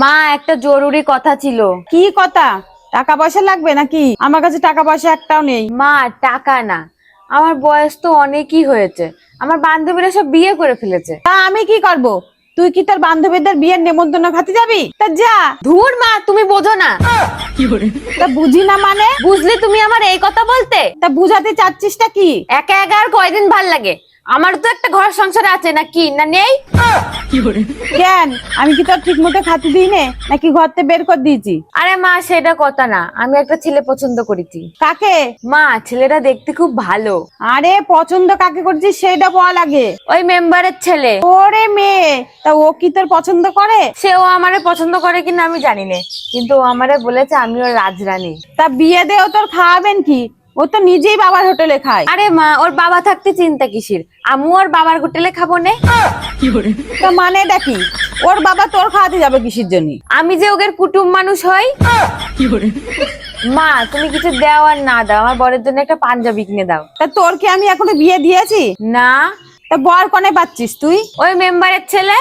মা একটা জরুরি কথা ছিল। কি কথা? টাকা পয়সা লাগবে নাকি? আমার কাছে টাকা পয়সা একটাও নেই। মা টাকা না, আমার বয়স তো অনেকই হয়েছে, আমার বান্ধবীরা সব বিয়ে করে ফেলেছে। তা আমি কি করব? তুই কি তোর বান্ধবীদের বিয়ের নেমন্তন্ন খাতে যাবি? তা যা। ধুর মা, তুমি বোঝো না। তা বুঝি না মানে? বুঝলে তুমি আমার এই কথা বলতে? তা বুঝাতে চাচ্ছিসটা কি? একা একা আর কয়দিন ভাল লাগে? আমার তো একটা ঘর সংসার আছে, নাকি না নেই? কেন, আমি কি তোর ঠিক মতো খাতে দিই নে নাকি ঘর থেকে বের করে দিয়েছি? আরে মা সেটা কথা না, আমি একটা ছেলে পছন্দ করেছি। কাকে? মা ছেলেটা দেখতে খুব ভালো। আরে পছন্দ কাকে করছিস সেটা বল আগে। ওই মেম্বারের ছেলে। ওরে মেয়ে, তা ও কি তোর পছন্দ করে? সেও আমারে পছন্দ করে কিনা আমি জানি না, কিন্তু ও আমারে বলেছে আমি ওর রাজরানী। তা বিয়ে দেও তোর খাওয়াবেন কি? ও তো নিজেই বাবার হোটেলে খায়। আরে মা, ওর বাবা থাকতে চিন্তা কিসের? আমু ওর বাবার হোটেলে খাবো নে। তা মানে দেখি, ওর বাবা তোর খাওয়াতে যাবে কিসের জন্য? আমি যে ওদের কুটুম মানুষ হই। মা তুমি কিছু দাও আর না দাও, আমার বরের জন্য একটা পাঞ্জাবি কিনে দাও। তা তোর কি আমি এখনো বিয়ে দিয়েছি? না। তা বর কনে পাচ্ছিস তুই? ওই মেম্বারের ছেলে।